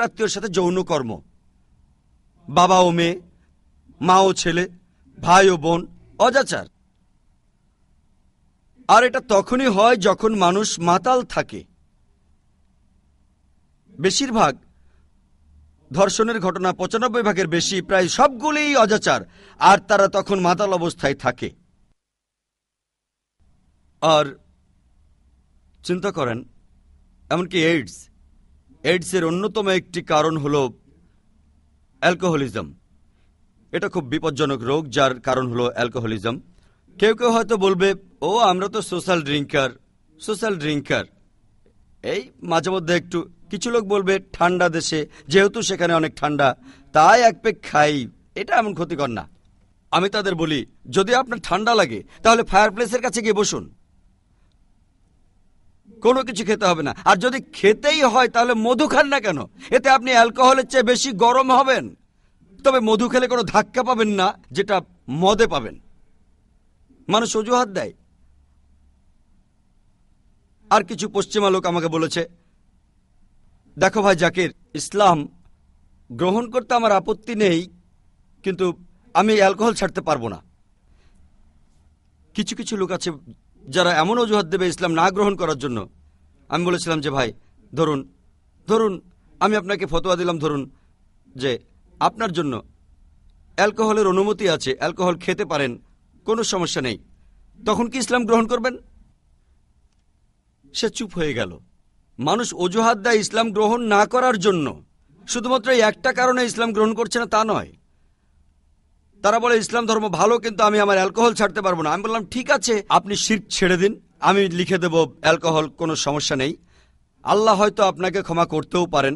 আত্মীয়র সাথে যৌন কর্ম, বাবা ও মেয়ে, মা ও ছেলে, ভাই ও বোন, অজাচার। আর এটা তখনই হয় যখন মানুষ মাতাল থাকে। বেশিরভাগ ধর্ষণের ঘটনা ৯৫ ভাগের বেশি, প্রায় সবগুলিই অজাচার, আর তারা তখন মাতাল অবস্থায় থাকে। আর চিন্তা করেন, এমনকি এইডসের অন্যতম একটি কারণ হল অ্যালকোহলিজম। এটা খুব বিপজ্জনক রোগ, যার কারণ হলো অ্যালকোহলিজম। কেউ কেউ হয়তো বলবে, ও আমরা তো সোশ্যাল ড্রিঙ্কার। এই মাঝে মধ্যে একটু, কিছু লোক বলবে ঠান্ডা দেশে, যেহেতু সেখানে অনেক ঠান্ডা, তাই এক পেক খাই, এটা এমন ক্ষতিকর না। আমি তাদের বলি, যদি আপনার ঠান্ডা লাগে তাহলে ফায়ারপ্লেসের কাছে গিয়ে বসুন, কোনো কিছু খেতে হবে না। আর যদি খেতেই হয় তাহলে মধু খান না কেন? এতে আপনি অ্যালকোহলের চেয়ে বেশি গরম হবেন। তবে মধু খেলে কোনো ধাক্কা পাবেন না, যেটা মদে পাবেন। মানুষ অজুহাত দেয়। আর কিছু পশ্চিমা লোক আমাকে বলেছে, দেখো ভাই জাকির, ইসলাম গ্রহণ করতে আমার আপত্তি নেই, কিন্তু আমি অ্যালকোহল ছাড়তে পারবো না। কিছু কিছু লোক আছে যারা এমন অজুহাত দেবে ইসলাম না গ্রহণ করার জন্য। আমি বলেছিলাম যে ভাই, ধরুন আমি আপনাকে ফতোয়া দিলাম, ধরুন যে আপনার জন্য অ্যালকোহলের অনুমতি আছে, অ্যালকোহল খেতে পারেন, কোনো সমস্যা নেই, তখন কি ইসলাম গ্রহণ করবেন? সে চুপ হয়ে গেল। মানুষ অজুহাত দেয় ইসলাম গ্রহণ না করার জন্য, শুধুমাত্র একটা কারণে ইসলাম গ্রহণ করছে না তা নয়। তারা বলে ইসলাম ধর্ম ভালো, কিন্তু আমি আমার অ্যালকোহল ছাড়তে পারবো না। আমি বললাম ঠিক আছে, আপনি শিরক ছেড়ে দিন, আমি লিখে দেব অ্যালকোহল, কোনো সমস্যা নেই। আল্লাহ হয়তো আপনাকে ক্ষমা করতেও পারেন।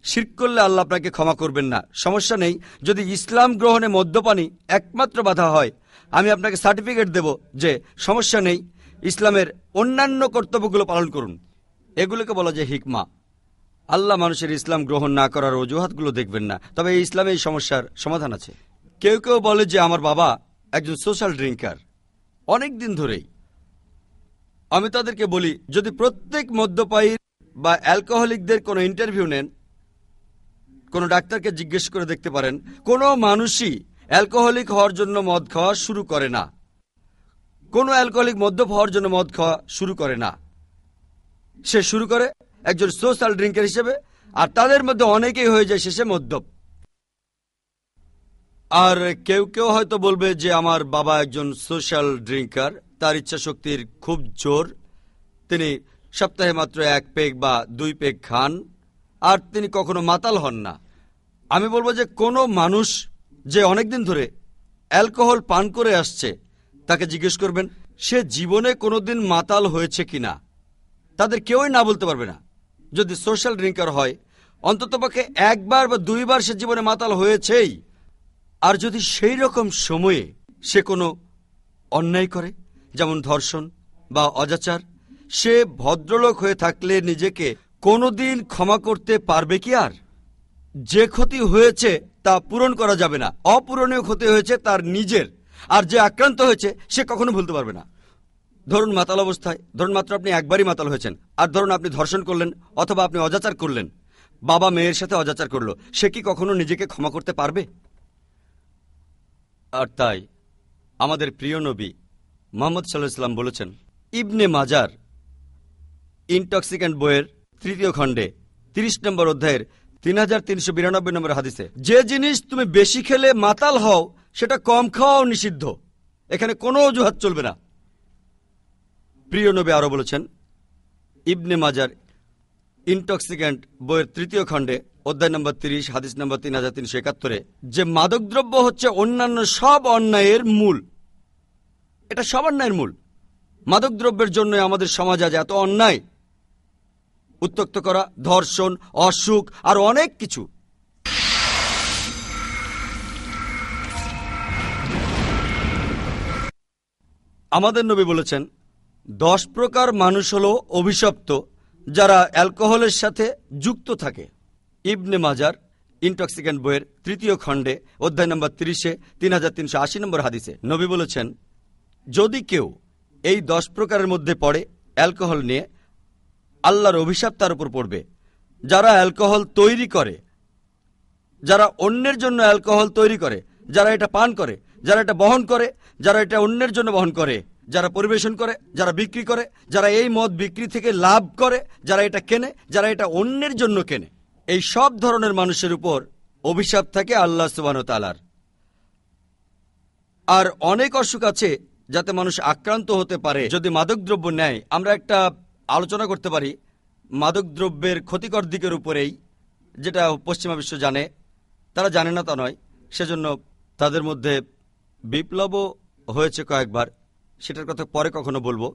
শিরক করলে আল্লাহ আপনাকে ক্ষমা করবেন না, সমস্যা নেই। যদি ইসলাম গ্রহণে মদ্যপানী একমাত্র বাধা হয়, আমি আপনাকে সার্টিফিকেট দেব যে সমস্যা নেই, ইসলামের অন্যান্য কর্তব্যগুলো পালন করুন। এগুলোকে বলা যায় হিকমা। আল্লাহ মানুষের ইসলাম গ্রহণ না করার অজুহাতগুলো দেখবেন না। তবে ইসলামে এই সমস্যার সমাধান আছে। কেউ কেউ বলে যে আমার বাবা একজন সোশ্যাল ড্রিঙ্কার, অনেক দিন ধরেই। আমি তাদেরকে বলি, যদি প্রত্যেক মদ্যপায়ীর বা অ্যালকোহলিকদের কোনো ইন্টারভিউ নেন, কোনো ডাক্তারকে জিজ্ঞেস করে দেখতে পারেন, কোনো মানুষই অ্যালকোহলিক হওয়ার জন্য মদ খাওয়া শুরু করে না। কোনো অ্যালকোহলিক মদ্যপ হওয়ার জন্য মদ খাওয়া শুরু করে না। সে শুরু করে একজন সোশ্যাল ড্রিঙ্কার হিসেবে, আর তাদের মধ্যে অনেকেই হয়ে যায় শেষে মদ্যপ। আর কেউ কেউ হয়তো বলবে যে আমার বাবা একজন সোশ্যাল ড্রিঙ্কার, তার ইচ্ছা শক্তির খুব জোর, তিনি সপ্তাহে মাত্র 1 পেগ বা 2 পেগ খান, আর তিনি কখনো মাতাল হন না। আমি বলবো যে কোনো মানুষ যে অনেকদিন ধরে অ্যালকোহল পান করে আসছে, তাকে জিজ্ঞেস করবেন সে জীবনে কোনোদিন মাতাল হয়েছে কিনা। তাদের কেউই না বলতে পারবে না। যদি সোশ্যাল ড্রিঙ্কার হয়, অন্ততপক্ষে 1 বার বা 2 বার সে জীবনে মাতাল হয়েছেই। আর যদি সেই রকম সময়ে সে কোনো অন্যায় করে, যেমন ধর্ষণ বা অজাচার, সে ভদ্রলোক হয়ে থাকলে নিজেকে কোনোদিন ক্ষমা করতে পারবে কি? আর যে ক্ষতি হয়েছে তা পূরণ করা যাবে না, অপূরণীয় ক্ষতি হয়েছে তার নিজের, আর যে আক্রান্ত হয়েছে সে কখনো ভুলতে পারবে না। ধরুন মাতাল অবস্থায়, ধরুন মাত্র আপনি একবারই মাতাল হয়েছেন, আর ধরুন আপনি ধর্ষণ করলেন অথবা আপনি অজাচার করলেন, বাবা মেয়ের সাথে অজাচার করলো, সে কি কখনো নিজেকে ক্ষমা করতে পারবে? আর তাই আমাদের প্রিয় নবী মুহাম্মদ সাল্লাল্লাহু আলাইহি ওয়াসাল্লাম বলেছেন, ইবনে মাজার ইনটক্সিক্যান্ট বইয়ের 3য় খণ্ডে 30 নম্বর অধ্যায়ের 3392 নম্বর হাদিসে, যে জিনিস তুমি বেশি খেলে মাতাল হও সেটা কম খাওয়াও নিষিদ্ধ। এখানে কোনো অজুহাত চলবে না। প্রিয় নবী আরো বলেছেন, ইবনে মাজার ইনটক্সিক্যান্ট বইয়ের 3য় খণ্ডে অধ্যায় নম্বর 30 হাদিস নম্বর 3371, যে মাদকদ্রব্য হচ্ছে অন্যান্য সব অন্যায়ের মূল। এটা সব অন্যায়ের মূল। মাদকদ্রব্যের জন্য আমাদের সমাজ আজ এত অন্যায়, উত্ত্যক্ত করা, ধর্ষণ, অসুখ, আর অনেক কিছু। আমাদের নবী বলেছেন 10 প্রকার মানুষ হলো অভিশপ্ত যারা অ্যালকোহলের সাথে যুক্ত থাকে। ইবনে মাজার ইনটক্সিক্যান্ট বইয়ের 3য় খণ্ডে অধ্যায় নম্বর 30 3380 নম্বর হাদিসে নবী বলেছেন, যদি কেউ এই 10 প্রকারের মধ্যে পড়ে অ্যালকোহল নিয়ে, আল্লাহর অভিশাপ তার উপর পড়বে, যারা অ্যালকোহল তৈরি করে, যারা অন্যের জন্য অ্যালকোহল তৈরি করে, যারা এটা পান করে, যারা এটা বহন করে, যারা এটা অন্যের জন্য বহন করে, যারা পরিবেশন করে, যারা বিক্রি করে, যারা এই মদ বিক্রি থেকে লাভ করে, যারা এটা কেনে, যারা এটা অন্যের জন্য কেনে, এই সব ধরনের মানুষের উপর অভিশাপ থাকে আল্লাহ সুবহানাহু ওয়া তাআলার। আর অনেক অসুখ আছে যাতে মানুষ আক্রান্ত হতে পারে যদি মাদকদ্রব্য নেয়। আমরা একটা আলোচনা করতে পারি মাদকদ্রব্যের ক্ষতিকর দিকের উপরেই, যেটা পশ্চিমা বিশ্ব জানে, তারা জানে না তা নয়, সেজন্য তাদের মধ্যে বিপ্লবও হয়েছে কয়েকবার, সেটার কথা পরে কখনো বলবো।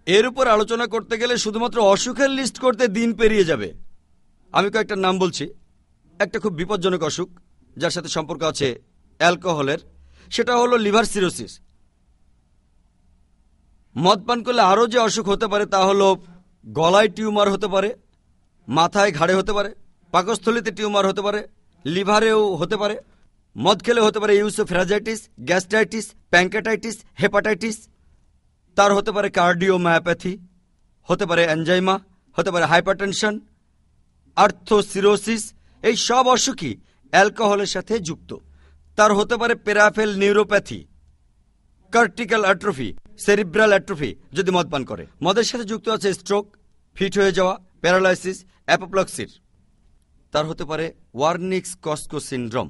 এর উপর আলোচনা করতে গেলে শুধুমাত্র অসুখের লিস্ট করতে দিন পেরিয়ে যাবে। আমি কয়েকটা নাম বলছি। একটা খুব বিপজ্জনক অসুখ যার সাথে সম্পর্ক আছে অ্যালকোহলের, সেটা হলো লিভার সিরোসিস। মদ পান করলে আরও যে অসুখ হতে পারে তা হলো গলায় টিউমার হতে পারে, মাথায় ঘাড়ে হতে পারে, পাকস্থলীতে টিউমার হতে পারে, লিভারেও হতে পারে। মদ খেলে হতে পারে ইউসোফ্যাজাইটিস, গ্যাস্ট্রাইটিস, প্যাঙ্কাটাইটিস, হেপাটাইটিস। তার হতে পারে কার্ডিওমায়োপ্যাথি, হতে পারে অ্যানজাইমা, হতে পারে হাইপারটেনশন, আর্থ্রোসিরোসিস। এই সব অসুখই অ্যালকোহলের সাথে যুক্ত। তার হতে পারে peripheral neuropathy, cortical atrophy, cerebral atrophy যদি মদ পান করে। মদের সাথে যুক্ত আছে স্ট্রোক, ফিট হয়ে যাওয়া, প্যারালাইসিস, অ্যাপোপ্লেক্সির। তার হতে পারে ওয়ার্নিক্স কস্কো সিনড্রোম।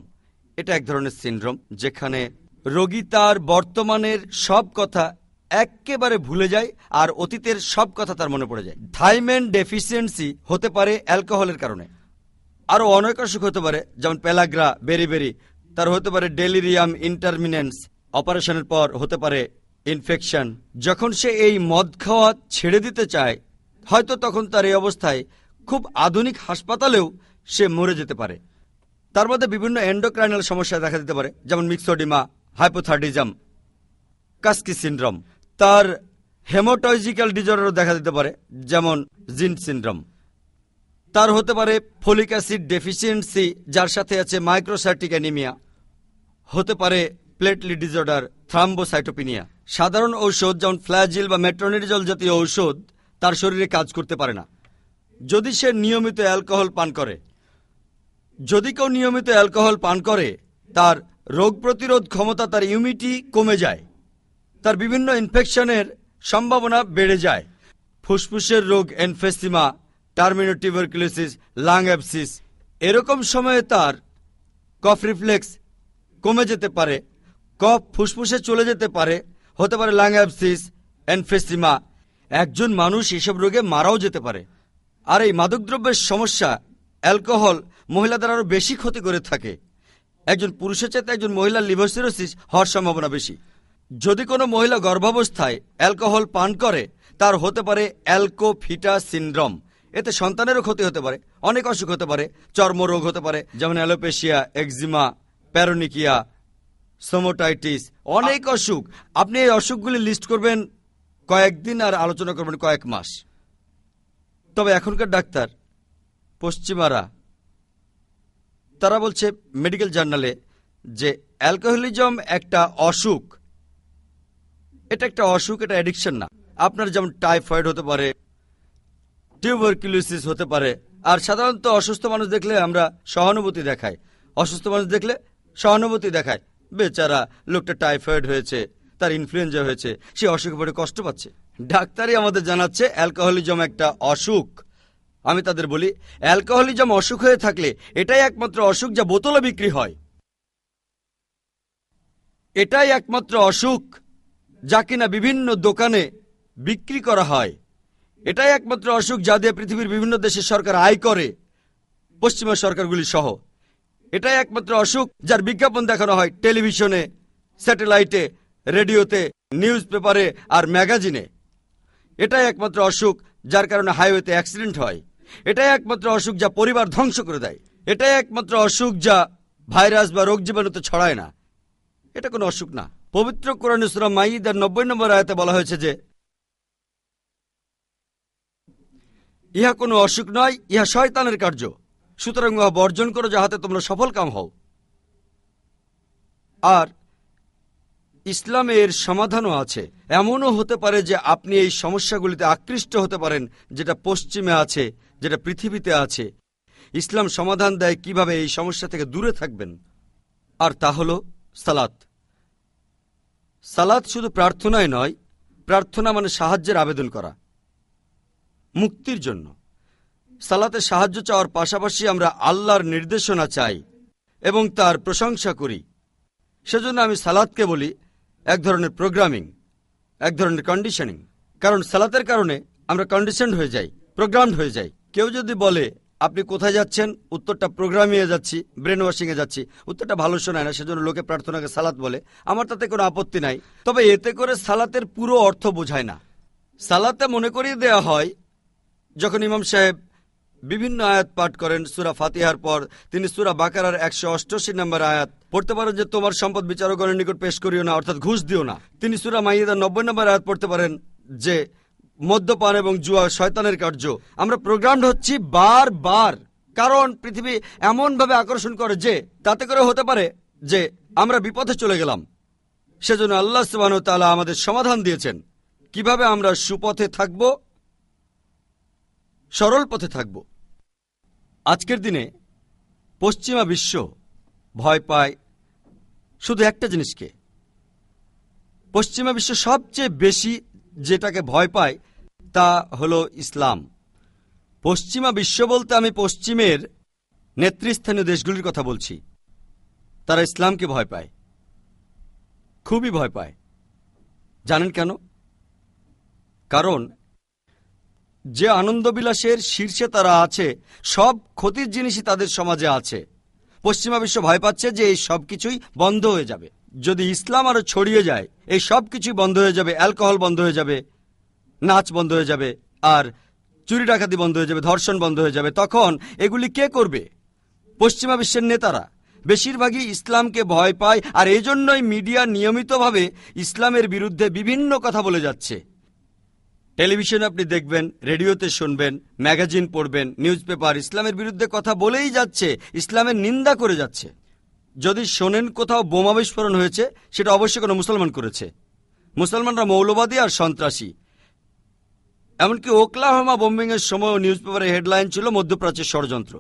এটা এক ধরনের সিনড্রোম যেখানে রোগী তার বর্তমানের সব কথা একেবারে ভুলে যায় আর অতীতের সব কথা তার মনে পড়ে যায়। থাইমেন ডেফিসিয়েন্সি হতে পারে অ্যালকোহলের কারণে। আরও অনেক অসুখ হতে পারে, যেমন পেলাগ্রা, বেরিবেরি। তার হতে পারে ডেলিরিয়াম ইন্টারমিনেন্স, অপারেশনের পর হতে পারে ইনফেকশন। যখন সে এই মদ খাওয়া ছেড়ে দিতে চায়, হয়তো তখন তার এই অবস্থায় খুব আধুনিক হাসপাতালেও সে মরে যেতে পারে। তার মধ্যে বিভিন্ন এন্ডোক্রাইনাল সমস্যা দেখা দিতে পারে, যেমন মিক্সোডিমা, হাইপোথাইরয়েডিজম, কাস্কি সিনড্রোম। তার হেমাটোলজিক্যাল ডিজঅর্ডারও দেখা দিতে পারে, যেমন জিন সিনড্রোম। তার হতে পারে ফলিক অ্যাসিড ডেফিসিয়েন্সি, যার সাথে আছে মাইক্রোসাইটিক অ্যানিমিয়া। হতে পারে প্লেটলেট ডিজঅর্ডার, থ্রাম্বোসাইটোপিনিয়া। সাধারণ ঔষধ যেমন ফ্ল্যাজিল বা মেট্রোনিডজল জাতীয় ঔষধ তার শরীরে কাজ করতে পারে না যদি সে নিয়মিত অ্যালকোহল পান করে। যদি কেউ নিয়মিত অ্যালকোহল পান করে, তার রোগ প্রতিরোধ ক্ষমতা, তার ইমিউনিটি কমে যায়, তার বিভিন্ন ইনফেকশনের সম্ভাবনা বেড়ে যায়। ফুসফুসের রোগ, এনফেসিমা, টার্মিনাল টিউবারকুলোসিস, লাং অ্যাবসিস, এরকম সময়ে তার কফ রিফ্লেক্স কমে যেতে পারে, কফ ফুসফুসে চলে যেতে পারে, হতে পারে লাং অ্যাবসিস, এনফেসিমা। একজন মানুষ এসব রোগে মারাও যেতে পারে। আর এই মাদকদ্রব্যের সমস্যা, অ্যালকোহল মহিলাদের আরও বেশি ক্ষতি করে থাকে। একজন পুরুষের চাইতে একজন মহিলার লিভার সিরোসিস হওয়ার সম্ভাবনা বেশি। যদি কোনো মহিলা গর্ভাবস্থায় অ্যালকোহল পান করে, তার হতে পারে অ্যালকোফিটা সিনড্রোম। এতে সন্তানেরও ক্ষতি হতে পারে, অনেক অসুখ হতে পারে, চর্মরোগ হতে পারে, যেমন অ্যালোপেশিয়া, এক্সিমা, প্যারোনিকিয়া, সোমোটাইটিস, অনেক অসুখ। আপনি এই অসুখগুলি লিস্ট করবেন কয়েকদিন আর আলোচনা করবেন কয়েক মাস। তবে এখনকার ডাক্তার পশ্চিমারা তারা বলছে মেডিকেল জার্নালে যে অ্যালকোহলিজম একটা অসুখ। এটা একটা অসুখ, এটা অ্যাডিকশন না। আপনার যেমন টাইফয়েড হতে পারে, টিউবারকুলোসিস হতে পারে। আর সাধারণত অসুস্থ মানুষ দেখলে আমরা সহানুভূতি দেখাই, অসুস্থ মানুষ দেখলে সহানুভূতি দেখায়। বেচারা লোকটা টাইফয়েড হয়েছে, তার ইনফ্লুয়েঞ্জা হয়েছে, সে অসুখে পড়ে কষ্ট পাচ্ছে। ডাক্তারই আমাদের জানাচ্ছে অ্যালকোহলিজম একটা অসুখ। আমি তাদের বলি, অ্যালকোহলিজম অসুখ হয়ে থাকলে এটাই একমাত্র অসুখ যা বোতলে বিক্রি হয়। এটাই একমাত্র অসুখ যা কিনা বিভিন্ন দোকানে বিক্রি করা হয়। এটাই একমাত্র অসুখ যা দিয়ে পৃথিবীর বিভিন্ন দেশের সরকার আয় করে, পশ্চিমা সরকারগুলি সহ। এটাই একমাত্র অসুখ যার বিজ্ঞাপন দেখানো হয় টেলিভিশনে, স্যাটেলাইটে, রেডিওতে, নিউজ পেপারে আর ম্যাগাজিনে। এটাই একমাত্র অসুখ যার কারণে হাইওয়েতে অ্যাক্সিডেন্ট হয়। এটাই একমাত্র অসুখ যা পরিবার ধ্বংস করে দেয়। এটাই একমাত্র অসুখ যা ভাইরাস বা রোগ জীবাণুতে ছড়ায় না। এটা কোনো অসুখ না। পবিত্র কোরআনে সূরা মাইদার 90 নম্বর আয়াতে বলা হয়েছে যে ইহা কোনো অসুখ নয়, ইহা শয়তানের কার্য, সুতরাং উহা বর্জন করো যাহাতে তোমরা সফল কাম হও। আর ইসলামে এর সমাধানও আছে। এমনও হতে পারে যে আপনি এই সমস্যাগুলিতে আকৃষ্ট হতে পারেন যেটা পশ্চিমে আছে, যেটা পৃথিবীতে আছে, ইসলাম সমাধান দেয় কিভাবে এই সমস্যা থেকে দূরে থাকবেন। আর তা হল সালাত। সালাত শুধু প্রার্থনায় নয়, প্রার্থনা মানে সাহায্যের আবেদন করা, মুক্তির জন্য। সালাতে সাহায্য চাওয়ার পাশাপাশি আমরা আল্লাহর নির্দেশনা চাই এবং তার প্রশংসা করি। সেজন্য আমি সালাতকে বলি এক ধরনের প্রোগ্রামিং, এক ধরনের কন্ডিশনিং। কারণ সালাতের কারণে আমরা কন্ডিশনড হয়ে যাই, প্রোগ্রামড হয়ে যাই। কেউ যদি বলে আপনি কোথায় যাচ্ছেন, উত্তরটা প্রোগ্রামিংয়ে যাচ্ছি, ব্রেন ওয়াশিংয়ে যাচ্ছি, উত্তরটা ভালো শোনায় না, সেজন্য লোকে প্রার্থনাকে সালাত বলে। আমার তাতে কোনো আপত্তি নাই, তবে এতে করে সালাতের পুরো অর্থ বোঝায় না। সালাতে মনে করিয়ে দেয়া হয় যখন ইমাম সাহেব বিভিন্ন আয়াত পাঠ করেন সূরা ফাতিহার পর, তিনি সূরা বাকারার 188 নম্বর আয়াত পড়তে পারেন যে তোমার সম্পদ বিচারকগণের নিকট পেশ করিও না, অর্থাৎ ঘুষ দিও না। তিনি সূরা মাইদার 90 নম্বর আয়াত পড়তে পারেন যে মদ্যপান এবং জুয়া শয়তানের কার্য। আমরা প্রোগ্রামড হচ্ছি বারবার, কারণ পৃথিবী এমনভাবে আকর্ষণ করে যে তাতে করে হতে পারে যে আমরা বিপথে চলে গেলাম। সেজন্য আল্লাহ সুবহানাহু ওয়া তাআলা আমাদের সমাধান দিয়েছেন কিভাবে আমরা সুপথে থাকব, সরল পথে থাকব। আজকের দিনে পশ্চিমা বিশ্ব ভয় পায় শুধু একটা জিনিসকে। পশ্চিমা বিশ্ব সবচেয়ে বেশি যেটাকে ভয় পায় তা হলো ইসলাম। পশ্চিমা বিশ্ব বলতে আমি পশ্চিমের নেতৃস্থানীয় দেশগুলির কথা বলছি। তারা ইসলামকে ভয় পায়, খুবই ভয় পায়। জানেন কেন? কারণ যে আনন্দবিলাসের শীর্ষে তারা আছে, সব ক্ষতির জিনিসই তাদের সমাজে আছে। পশ্চিমা বিশ্ব ভয় পাচ্ছে যে এই সব কিছুই বন্ধ হয়ে যাবে। যদি ইসলাম আরো ছড়িয়ে যায়, এই সব কিছুই বন্ধ হয়ে যাবে। অ্যালকোহল বন্ধ হয়ে যাবে, নাচ বন্ধ হয়ে যাবে, আর চুরি ডাকাতি বন্ধ হয়ে যাবে, ধর্ষণ বন্ধ হয়ে যাবে। তখন এগুলি কে করবে? পশ্চিমা বিশ্বের নেতারা বেশিরভাগই ইসলামকে ভয় পায়, আর এই জন্যই মিডিয়া নিয়মিতভাবে ইসলামের বিরুদ্ধে বিভিন্ন কথা বলে যাচ্ছে। টেলিভিশনে আপনি দেখবেন, রেডিওতে শুনবেন, ম্যাগাজিন পড়বেন, নিউজ পেপার ইসলামের বিরুদ্ধে কথা বলেই যাচ্ছে, ইসলামের নিন্দা করে যাচ্ছে। যদি শোনেন কোথাও বোমা বিস্ফোরণ হয়েছে, সেটা অবশ্যই কোনো মুসলমান করেছে। মুসলমানরা মৌলবাদী আর সন্ত্রাসী। এমনকি ওকলাহোমা বোম্বিং এর সময় নিউজ পেপারের হেডলাইন ছিল মধ্যপ্রাচ্যের ষড়যন্ত্র।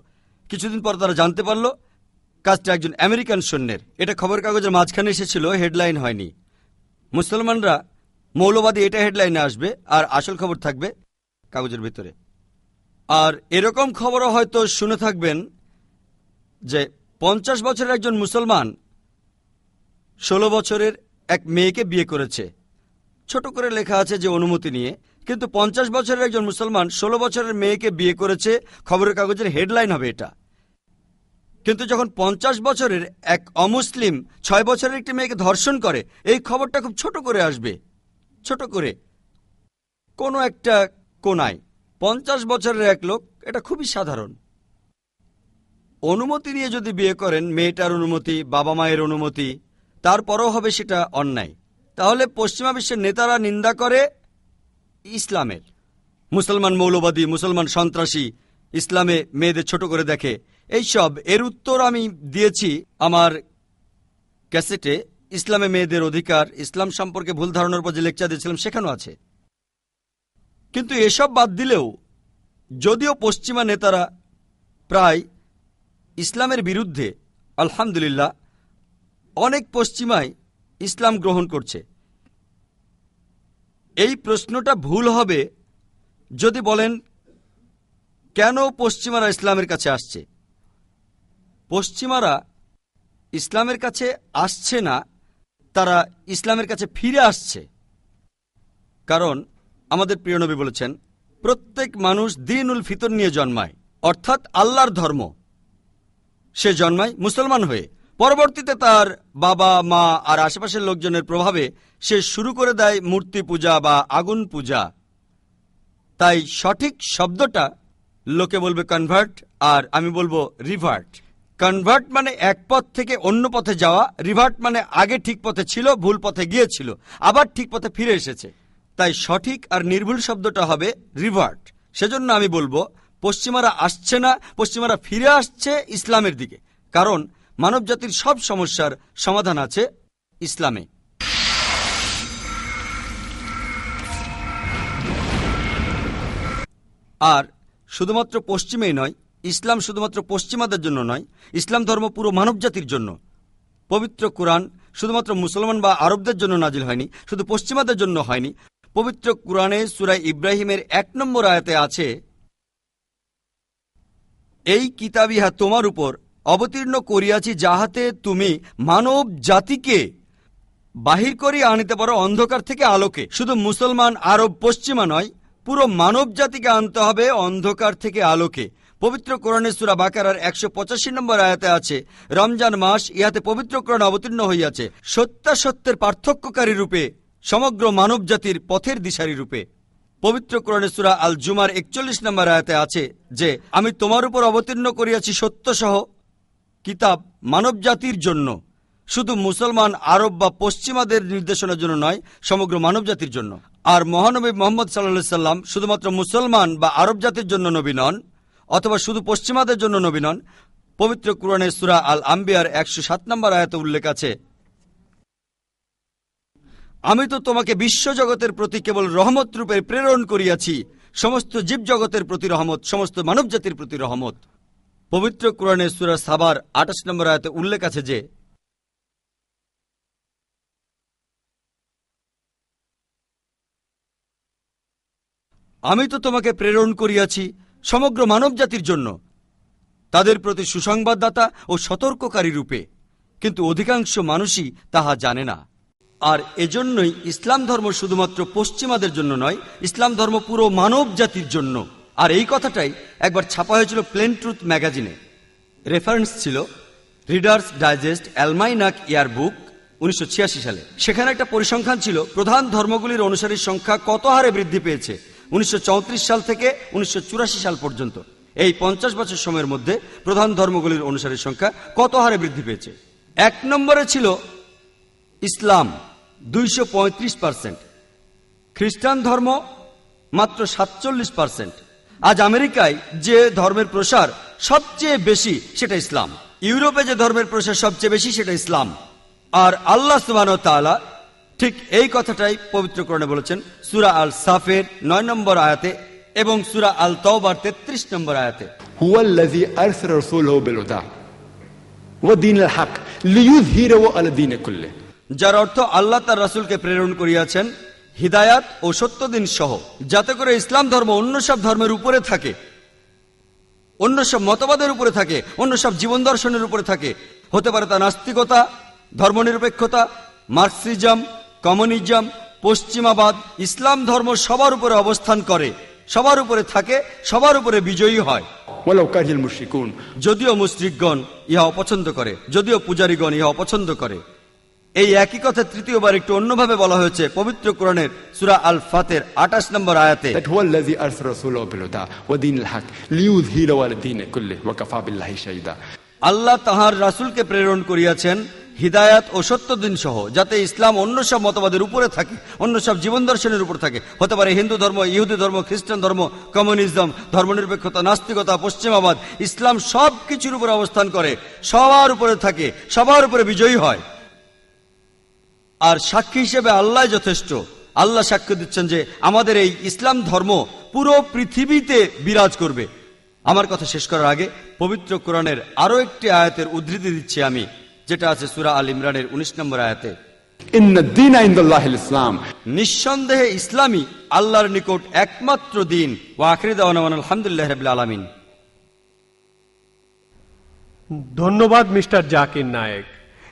কিছুদিন পর তারা জানতে পারল কাজটা একজন আমেরিকান সৈন্যের। এটা খবর কাগজের মাঝখানে এসেছিল, হেডলাইন হয়নি। মুসলমানরা মৌলবাদী এটা হেডলাইনে আসবে, আর আসল খবর থাকবে কাগজের ভিতরে। আর এরকম খবরও হয়তো শুনে থাকবেন যে 50 বছরের একজন মুসলমান 16 বছরের এক মেয়েকে বিয়ে করেছে। ছোট করে লেখা আছে যে অনুমতি নিয়ে, কিন্তু 50 বছরের একজন মুসলমান 16 বছরের মেয়েকে বিয়ে করেছে, খবরের কাগজের হেডলাইন হবে এটা। কিন্তু যখন 50 বছরের এক অমুসলিম 6 বছরের একটি মেয়েকে ধর্ষণ করে, এই খবরটা খুব ছোট করে আসবে, ছোট করে কোনো একটা কোনায়। 50 বছরের এক লোক, এটা খুবই সাধারণ। অনুমতি নিয়ে যদি বিয়ে করেন, মেয়েটার অনুমতি, বাবা মায়ের অনুমতি, তারপরও হবে সেটা অন্যায়। তাহলে পশ্চিমা বিশ্বের নেতারা নিন্দা করে ইসলামের। মুসলমান মৌলবাদী, মুসলমান সন্ত্রাসী, ইসলামে মেয়েদের ছোট করে দেখে, এইসব এর উত্তর আমি দিয়েছি আমার ক্যাসেটে। ইসলামে মেয়েদের অধিকার, ইসলাম সম্পর্কে ভুল ধারণার উপর যে লেকচার দিয়েছিলাম সেখানেও আছে। কিন্তু এসব বাদ দিলেও যদিও পশ্চিমা নেতারা প্রায় ইসলামের বিরুদ্ধে, আলহামদুলিল্লাহ অনেক পশ্চিমাই ইসলাম গ্রহণ করছে। এই প্রশ্নটা ভুল হবে যদি বলেন কেন পশ্চিমারা ইসলামের কাছে আসছে। পশ্চিমারা ইসলামের কাছে আসছে না, তারা ইসলামের কাছে ফিরে আসছে। কারণ আমাদের প্রিয় নবী বলেছেন, প্রত্যেক মানুষ দ্বীনুল ফিতর নিয়ে জন্মায়, অর্থাৎ আল্লাহর ধর্ম। সে জন্মায় মুসলমান হয়ে, পরবর্তীতে তার বাবা মা আর আশেপাশের লোকজনের প্রভাবে সে শুরু করে দেয় মূর্তি পূজা বা আগুন পূজা। তাই সঠিক শব্দটা লোকে বলবে কনভার্ট, আর আমি বলবো রিভার্ট। কনভার্ট মানে এক পথ থেকে অন্য পথে যাওয়া, রিভার্ট মানে আগে ঠিক পথে ছিল, ভুল পথে গিয়েছিল, আবার ঠিক পথে ফিরে এসেছে। তাই সঠিক আর নির্ভুল শব্দটা হবে রিভার্ট। সেজন্য আমি বলবো পশ্চিমারা আসছে না, পশ্চিমারা ফিরে আসছে ইসলামের দিকে। কারণ মানব জাতির সব সমস্যার সমাধান আছে ইসলামে। আর শুধুমাত্র পশ্চিমেই নয়, ইসলাম শুধুমাত্র পশ্চিমাদের জন্য নয়, ইসলাম ধর্ম পুরো মানবজাতির জন্য। পবিত্র কুরআন শুধুমাত্র মুসলমান বা আরবদের জন্য নাজিল হয়নি, শুধু পশ্চিমাদের জন্য হয়নি। পবিত্র কুরআনে সূরা ইব্রাহিমের 1 নম্বর আয়াতে আছে, এই কিতাব ইহা তোমার উপর অবতীর্ণ করিয়াছি যাহাতে তুমি মানব জাতিকে বাহির করিয়া আনিতে পারো অন্ধকার থেকে আলোকে। শুধু মুসলমান আরব পশ্চিমা নয়, পুরো মানব জাতিকে আনতে হবে অন্ধকার থেকে আলোকে। পবিত্র কোরআনে সূরা বাকারার 185 নম্বর আয়াতে আছে, রমজান মাস ইহাতে পবিত্র কোরআন অবতীর্ণ হইয়াছে সত্যাসত্যের পার্থক্যকারী রূপে, সমগ্র মানব জাতির পথের দিশারি রূপে। পবিত্র কোরআনে সূরা আল জুমার 41 নম্বর আয়াতে আছে যে, আমি তোমার উপর অবতীর্ণ করিয়াছি সত্যসহ কিতাব মানব জাতির জন্য, শুধু মুসলমান আরব বা পশ্চিমাদের নির্দেশনার জন্য নয়, সমগ্র মানব জাতির জন্য। আর মহানবী মুহাম্মদ সাল্লাল্লাহু আলাইহি সাল্লাম শুধুমাত্র মুসলমান বা আরব জাতির জন্য নবী নন, অথবা শুধু পশ্চিমাদের জন্য নবী নন। পবিত্র কুরআনে সূরা আল আম্বিয়ার 107 নম্বর আয়াতে উল্লেখ আছে, আমি তো তোমাকে বিশ্বজগতের প্রতি কেবল রহমত রূপে প্রেরণ করিয়াছি, সমস্ত জীবজগতের প্রতি রহমত, সমস্ত মানব জাতির প্রতি রহমত। পবিত্র কুরআনে সূরা সাবার 28 নম্বর আয়াতে উল্লেখ আছে যে, আমি তো তোমাকে প্রেরণ করিয়াছি সমগ্র মানব জাতির জন্য, তাদের প্রতি সুসংবাদদাতা ও সতর্ককারী রূপে, কিন্তু অধিকাংশ মানুষই তাহা জানে না। আর এজন্যই ইসলাম ধর্ম শুধুমাত্র পশ্চিমাদের জন্য নয়, ইসলাম ধর্ম পুরো মানব জাতির জন্য। আর এই কথাটাই একবার ছাপা হয়েছিল প্লেন ট্রুথ ম্যাগাজিনে। রেফারেন্স ছিল রিডার্স ডাইজেস্ট অ্যালমাইনাক ইয়ার বুক 1986 সালে। সেখানে একটা পরিসংখ্যান ছিল প্রধান ধর্মগুলির অনুসারীর সংখ্যা কত হারে বৃদ্ধি পেয়েছে 1934 সাল থেকে 1984 সাল পর্যন্ত। এই 50 বছর সময়ের মধ্যে প্রধান ধর্মগুলির অনুসারীর সংখ্যা কত হারে বৃদ্ধি পেয়েছে। 1 নম্বরে ছিল ইসলাম 235%, খ্রিস্টান ধর্ম মাত্র 47%। আজ আমেরিকায় যে ধর্মের প্রসার সবচেয়ে বেশি সেটা ইসলাম, ইউরোপে যে ধর্মের প্রসার সবচেয়ে বেশি সেটা ইসলাম। আর আল্লাহ সুবহানাহু ওয়া তাআলা ঠিক এই কথাটাই পবিত্র কোরআনে বলেছেন সূরা আল সাফের 9 নম্বর আয়াতে এবং সূরা আল তাওবার 33 নম্বর আয়াতে, হুয়াল্লাযী আরসালা রাসূলাহু বিল হুদা ওয়া দীনিল হক লিইয়ুযহিরাহু আলা দীনি কুল্লি। যার অর্থ আল্লাহ তার রাসূলকে প্রেরণ করিয়াছেন হিদায়াত ও সত্যদিন সহ, যাতে করে ইসলাম ধর্ম অন্য সব ধর্মের উপরে থাকে, অন্য সব মতবাদের উপরে থাকে, অন্য সব জীবন দর্শনের উপরে থাকে। হতে পারে তা নাস্তিকতা, ধর্মনিরপেক্ষতা, মার্কসিজম, কমিউনিজম, পশ্চিমাবাদ। ইসলাম ধর্ম সবার উপরে অবস্থান করে, সবার উপরে থাকে, সবার উপরে বিজয়ী হয়। যদিও মুশরিকগণ ইহা অপছন্দ করে, যদিও পূজারীগণ ইহা অপছন্দ করে। এই একই কথা তৃতীয়বার একটু অন্যভাবে বলা হয়েছে পবিত্র কোরআনের সূরা আল ফাতের 28 নম্বর আয়াতে, আল্লাহ তাহার রাসূলকে প্রেরণ করিয়াছেন হিদায়াত ও সত্যদিন সহ, যাতে ইসলাম অন্য সব মতবাদের উপরে থাকে, অন্য সব জীবন দর্শনের উপর থাকে। হতে পারে হিন্দু ধর্ম, ইহুদি ধর্ম, খ্রিস্টান ধর্ম, কমিউনিজম, ধর্মনিরপেক্ষতা, নাস্তিকতা, পশ্চিমাবাদ। ইসলাম সব কিছুর উপর অবস্থান করে, সবার উপরে থাকে, সবার উপরে বিজয়ী হয়। আর সাক্ষী হিসেবে আল্লাহ যথেষ্ট। আল্লাহ সাক্ষ্য দিচ্ছেন যে আমাদের এই ইসলাম ধর্ম পুরো পৃথিবীতে বিরাজ করবে। আমার কথা শেষ করার আগে পবিত্র কোরআনের আরো একটি আয়াতের উদ্ধৃতি দিচ্ছি আমি, যেটা আছে সূরা আল ইমরানের 19 নম্বর আয়াতে, ইন্নাদ-দীনা ইনদাল্লাহিল ইসলাম। নিঃসন্দেহে ইসলামই আল্লাহর নিকট একমাত্র দিন। ওয়া আখিরু দাওয়ানা আলহামদুলিল্লাহি রাব্বিল আলামিন। ধন্যবাদ মিস্টার জাকির নায়েক।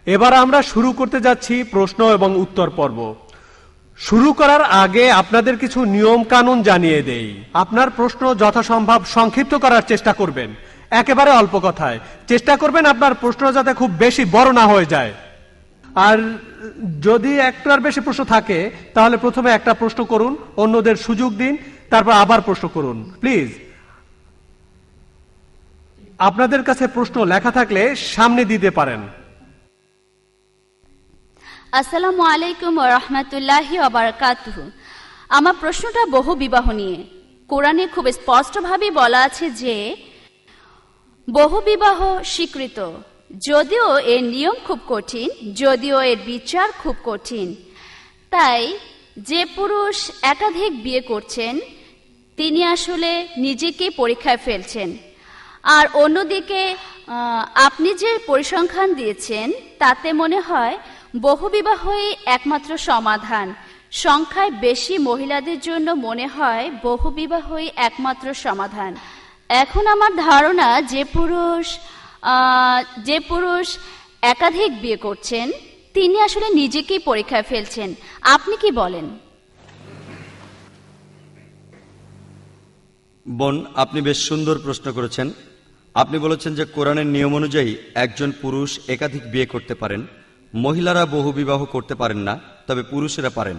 এবার আমরা শুরু করতে যাচ্ছি প্রশ্ন এবং উত্তর পর্ব। শুরু করার আগে আপনাদের কিছু নিয়ম কানুন জানিয়ে দেই। আপনার প্রশ্ন যথাসম্ভব সংক্ষিপ্ত করার চেষ্টা করবেন, একেবারে অল্প কথায়। চেষ্টা করবেন আপনার প্রশ্ন যাতে খুব বেশি বড় না হয়ে যায়। আর যদি একটার বেশি প্রশ্ন থাকে তাহলে প্রথমে একটা প্রশ্ন করুন, অন্যদের সুযোগ দিন, তারপর আবার প্রশ্ন করুন প্লিজ। আপনাদের কাছে প্রশ্ন লেখা থাকলে সামনে দিতে পারেন। আসসালামু আলাইকুম ওয়া রাহমাতুল্লাহি ওয়া বারাকাতুহু। আমার প্রশ্নটা বহু বিবাহ নিয়ে। কোরআনে খুব স্পষ্টভাবে বলা আছে যে বহু বিবাহ স্বীকৃত, যদিও এর নিয়ম খুব কঠিন, যদিও এর বিচার খুব কঠিন। তাই যে পুরুষ একাধিক বিয়ে করছেন তিনি আসলে নিজেকে পরীক্ষায় ফেলছেন। আর অন্যদিকে আপনি যে পরিসংখ্যান দিয়েছেন তাতে মনে হয় বহুবিবাহই একমাত্র সমাধান। সংখ্যায় বেশি মহিলাদের জন্য মনে হয় বহুবিবাহই একমাত্র সমাধান। এখন আমার ধারণা যে পুরুষ একাধিক বিয়ে করছেন তিনি আসলে নিজেকেই পরীক্ষায় ফেলছেন। আপনি কি বলেন? বোন, আপনি বেশ সুন্দর প্রশ্ন করেছেন। আপনি বলেছেন যে কোরআনের নিয়ম অনুযায়ী একজন পুরুষ একাধিক বিয়ে করতে পারেন, মহিলারা বহুবিবাহ করতে পারেন না, তবে পুরুষেরা পারেন।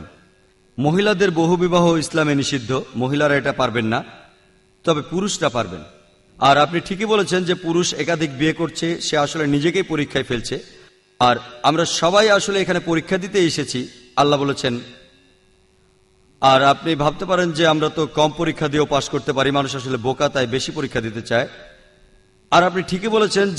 মহিলাদের বহুবিবাহ ইসলামে নিষিদ্ধ, মহিলারা এটা পারবেন না, তবে পুরুষরা পারবেন। আর আপনি ঠিকই বলেছেন যে পুরুষ একাধিক বিয়ে করছে, সে আসলে নিজেকেই পরীক্ষায় ফেলছে। আর আমরা সবাই আসলে এখানে পরীক্ষা দিতে এসেছি, আল্লাহ বলেছেন। আর আপনি ভাবতে পারেন যে আমরা তো কম পরীক্ষা দিয়েও পাশ করতে পারি, মানুষ আসলে বোকা, তাই বেশি পরীক্ষা দিতে চায়। আর আপনি ঠিকই বলেছেন যে